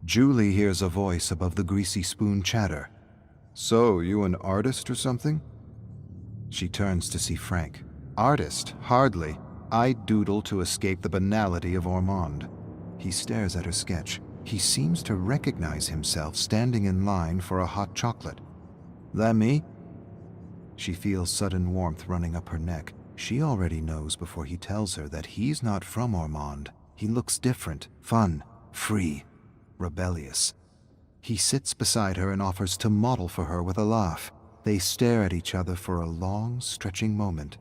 Julie hears a voice above the greasy spoon chatter. "So, you an artist or something?" She turns to see Frank. "Artist? Hardly. I doodle to escape the banality of Ormond." He stares at her sketch. He seems to recognize himself standing in line for a hot chocolate. "That me?" She feels sudden warmth running up her neck. She already knows before he tells her that he's not from Ormond. He looks different, fun, free, rebellious. He sits beside her and offers to model for her with a laugh. They stare at each other for a long, stretching moment.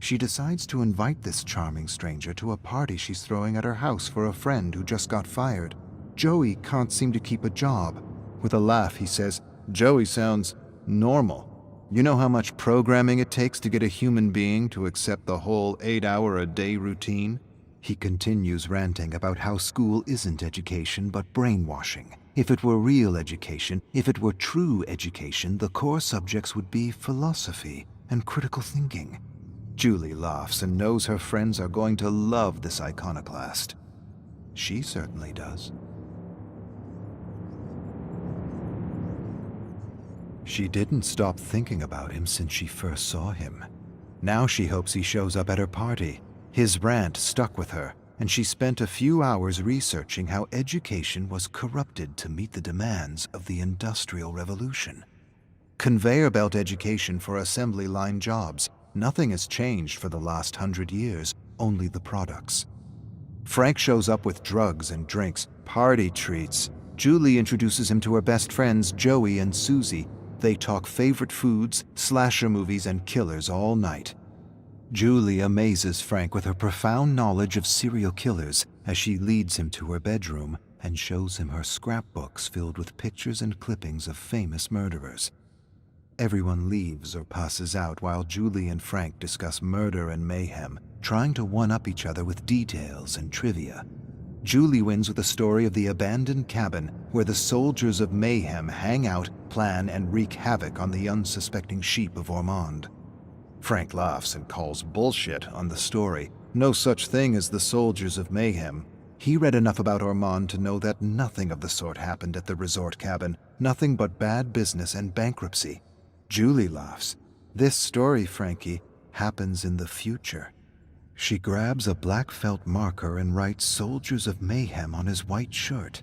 She decides to invite this charming stranger to a party she's throwing at her house for a friend who just got fired. Joey can't seem to keep a job. With a laugh, he says, "Joey sounds normal. You know how much programming it takes to get a human being to accept the whole 8-hour-a-day routine?" He continues ranting about how school isn't education but brainwashing. If it were real education, if it were true education, the core subjects would be philosophy and critical thinking. Julie laughs and knows her friends are going to love this iconoclast. She certainly does. She didn't stop thinking about him since she first saw him. Now she hopes he shows up at her party. His rant stuck with her, and she spent a few hours researching how education was corrupted to meet the demands of the Industrial Revolution. Conveyor belt education for assembly line jobs. Nothing has changed for the last 100 years, only the products. Frank shows up with drugs and drinks, party treats. Julie introduces him to her best friends, Joey and Susie. They talk favorite foods, slasher movies, and killers all night. Julie amazes Frank with her profound knowledge of serial killers as she leads him to her bedroom and shows him her scrapbooks filled with pictures and clippings of famous murderers. Everyone leaves or passes out while Julie and Frank discuss murder and mayhem, trying to one-up each other with details and trivia. Julie wins with a story of the abandoned cabin where the soldiers of mayhem hang out, plan, and wreak havoc on the unsuspecting sheep of Ormond. Frank laughs and calls bullshit on the story. No such thing as the soldiers of mayhem. He read enough about Ormond to know that nothing of the sort happened at the resort cabin, nothing but bad business and bankruptcy. Julie laughs. "This story, Frankie, happens in the future." She grabs a black felt marker and writes "Soldiers of Mayhem" on his white shirt.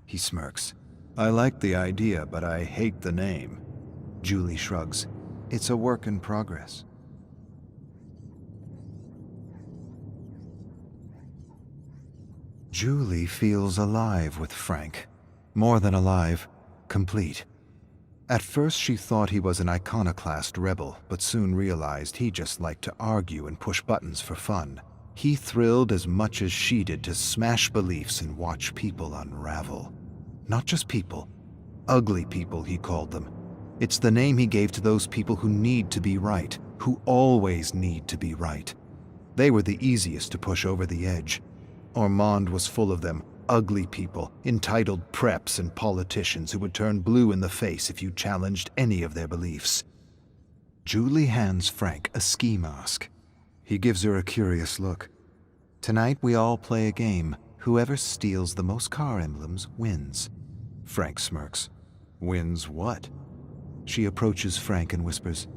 He smirks. "I like the idea, but I hate the name." Julie shrugs. "It's a work in progress." Julie feels alive with Frank. More than alive, complete. At first she thought he was an iconoclast rebel, but soon realized he just liked to argue and push buttons for fun. He thrilled as much as she did to smash beliefs and watch people unravel. Not just people. Ugly people, he called them. It's the name he gave to those people who need to be right, who always need to be right. They were the easiest to push over the edge. Ormond was full of them, ugly people, entitled preps and politicians who would turn blue in the face if you challenged any of their beliefs. Julie hands Frank a ski mask. He gives her a curious look. "Tonight we all play a game. Whoever steals the most car emblems wins." Frank smirks. "Wins what?" She approaches Frank and whispers,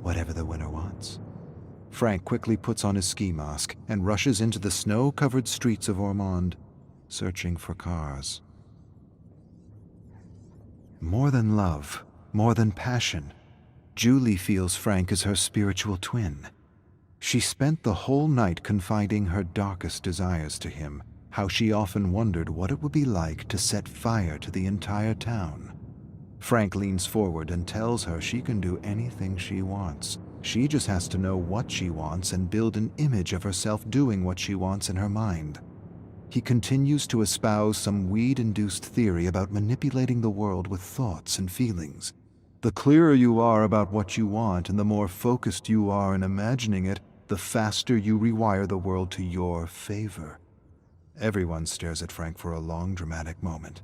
"Whatever the winner wants." Frank quickly puts on his ski mask and rushes into the snow-covered streets of Ormond, searching for cars. More than love, more than passion, Julie feels Frank is her spiritual twin. She spent the whole night confiding her darkest desires to him, how she often wondered what it would be like to set fire to the entire town. Frank leans forward and tells her she can do anything she wants. She just has to know what she wants and build an image of herself doing what she wants in her mind. He continues to espouse some weed-induced theory about manipulating the world with thoughts and feelings. The clearer you are about what you want and the more focused you are in imagining it, the faster you rewire the world to your favor. Everyone stares at Frank for a long, dramatic moment.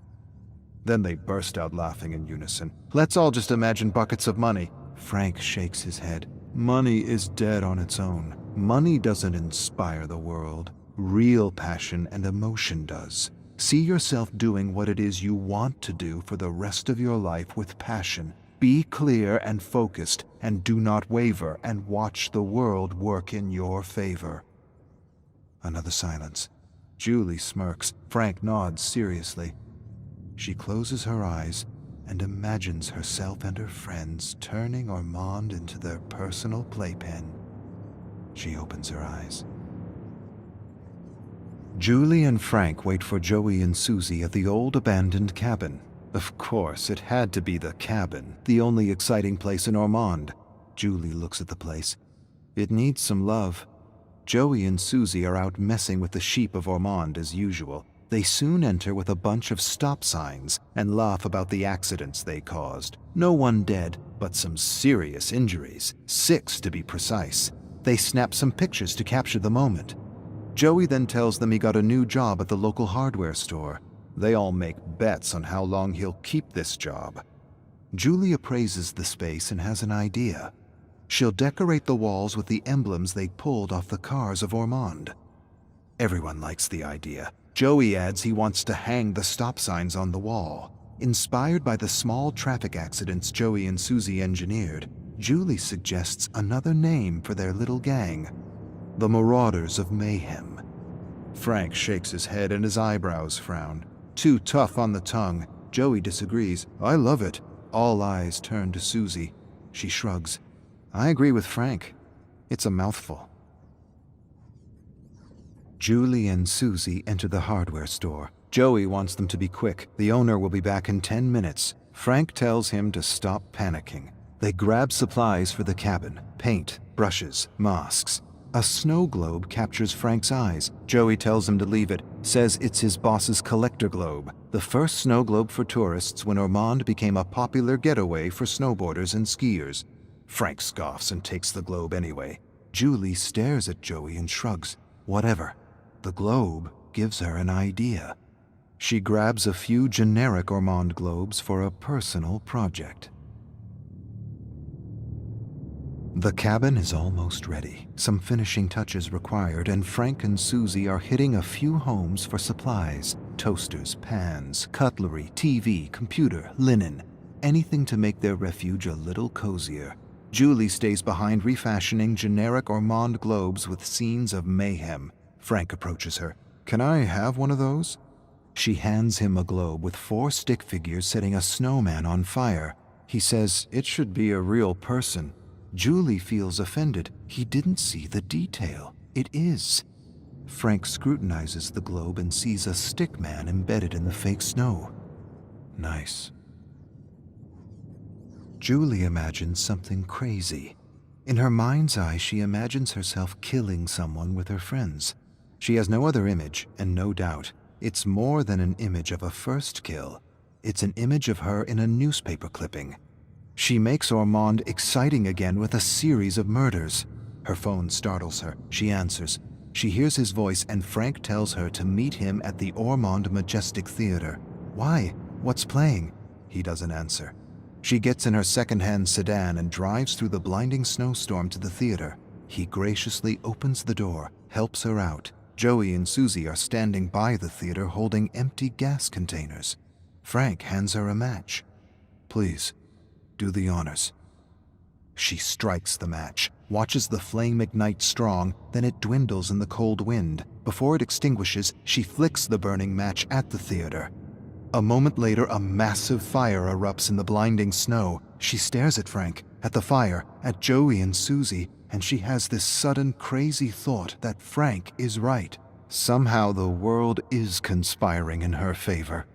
Then they burst out laughing in unison. "Let's all just imagine buckets of money." Frank shakes his head. "Money is dead on its own. Money doesn't inspire the world. Real passion and emotion does. See yourself doing what it is you want to do for the rest of your life with passion. Be clear and focused, and do not waver, and watch the world work in your favor." Another silence. Julie smirks. Frank nods seriously. She closes her eyes and imagines herself and her friends turning Ormond into their personal playpen. She opens her eyes. Julie and Frank wait for Joey and Susie at the old abandoned cabin. Of course, it had to be the cabin, the only exciting place in Ormond. Julie looks at the place. It needs some love. Joey and Susie are out messing with the sheep of Ormond as usual. They soon enter with a bunch of stop signs and laugh about the accidents they caused. No one dead, but some serious injuries, 6 to be precise. They snap some pictures to capture the moment. Joey then tells them he got a new job at the local hardware store. They all make bets on how long he'll keep this job. Julie appraises the space and has an idea. She'll decorate the walls with the emblems they pulled off the cars of Ormond. Everyone likes the idea. Joey adds he wants to hang the stop signs on the wall. Inspired by the small traffic accidents Joey and Susie engineered, Julie suggests another name for their little gang: the Marauders of Mayhem. Frank shakes his head and his eyebrows frown. Too tough on the tongue. Joey disagrees. "I love it." All eyes turn to Susie. She shrugs. "I agree with Frank. It's a mouthful." Julie and Susie enter the hardware store. Joey wants them to be quick. The owner will be back in 10 minutes. Frank tells him to stop panicking. They grab supplies for the cabin: paint, brushes, masks. A snow globe captures Frank's eyes. Joey tells him to leave it, says it's his boss's collector globe, the first snow globe for tourists when Ormond became a popular getaway for snowboarders and skiers. Frank scoffs and takes the globe anyway. Julie stares at Joey and shrugs. Whatever. The globe gives her an idea. She grabs a few generic Ormond globes for a personal project. The cabin is almost ready. Some finishing touches required, and Frank and Susie are hitting a few homes for supplies: toasters, pans, cutlery, TV, computer, linen, anything to make their refuge a little cozier. Julie stays behind refashioning generic Ormond globes with scenes of mayhem. Frank approaches her. "Can I have one of those?" She hands him a globe with 4 stick figures setting a snowman on fire. He says it should be a real person. Julie feels offended. He didn't see the detail. It is. Frank scrutinizes the globe and sees a stick man embedded in the fake snow. Nice. Julie imagines something crazy. In her mind's eye, she imagines herself killing someone with her friends. She has no other image, and no doubt, it's more than an image of a first kill. It's an image of her in a newspaper clipping. She makes Ormond exciting again with a series of murders. Her phone startles her. She answers. She hears his voice, and Frank tells her to meet him at the Ormond Majestic Theater. Why? What's playing? He doesn't answer. She gets in her second-hand sedan and drives through the blinding snowstorm to the theater. He graciously opens the door, helps her out. Joey and Susie are standing by the theater holding empty gas containers. Frank hands her a match. "Please, do the honors." She strikes the match, watches the flame ignite strong, then it dwindles in the cold wind. Before it extinguishes, she flicks the burning match at the theater. A moment later, a massive fire erupts in the blinding snow. She stares at Frank, at the fire, at Joey and Susie, and she has this sudden crazy thought that Frank is right. Somehow the world is conspiring in her favor.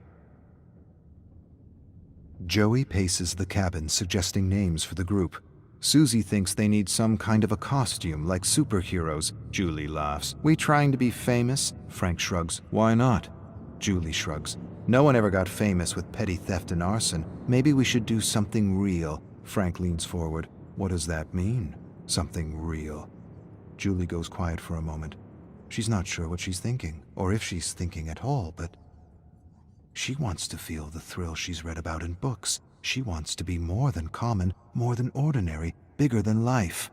Joey paces the cabin, suggesting names for the group. Susie thinks they need some kind of a costume, like superheroes. Julie laughs. "We trying to be famous?" Frank shrugs. "Why not?" Julie shrugs. "No one ever got famous with petty theft and arson. Maybe we should do something real." Frank leans forward. "What does that mean? Something real?" Julie goes quiet for a moment. She's not sure what she's thinking, or if she's thinking at all, but she wants to feel the thrill she's read about in books. She wants to be more than common, more than ordinary, bigger than life.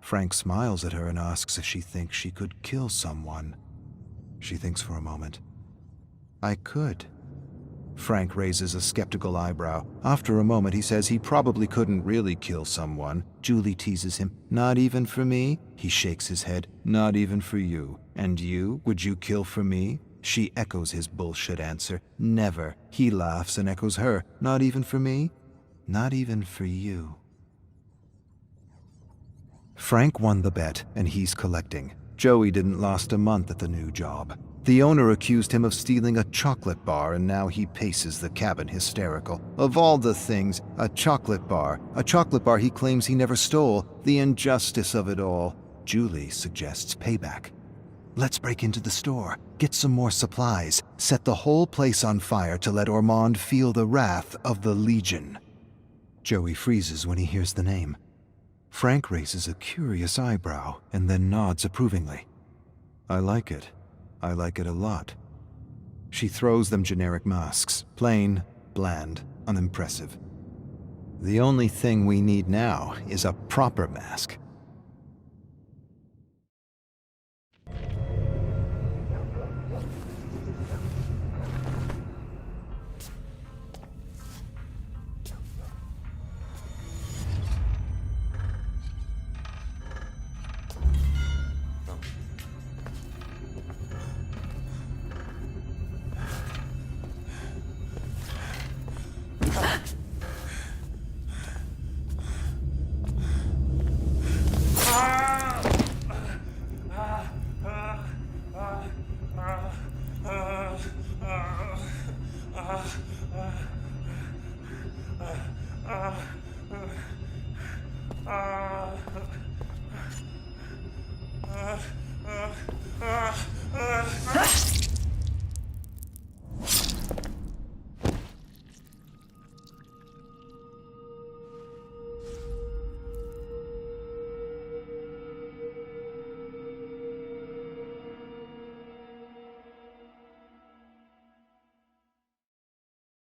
Frank smiles at her and asks if she thinks she could kill someone. She thinks for a moment. I could. Frank raises a skeptical eyebrow. After a moment, he says he probably couldn't really kill someone. Julie teases him. Not even for me? He shakes his head. Not even for you. And you? Would you kill for me? She echoes his bullshit answer. Never. He laughs and echoes her. Not even for me? Not even for you. Frank won the bet, and he's collecting. Joey didn't last a month at the new job. The owner accused him of stealing a chocolate bar, and now he paces the cabin hysterical. Of all the things, a chocolate bar he claims he never stole. The injustice of it all. Julie suggests payback. Let's break into the store, get some more supplies, set the whole place on fire to let Ormond feel the wrath of the Legion. Joey freezes when he hears the name. Frank raises a curious eyebrow and then nods approvingly. I like it. I like it a lot. She throws them generic masks, plain, bland, unimpressive. The only thing we need now is a proper mask.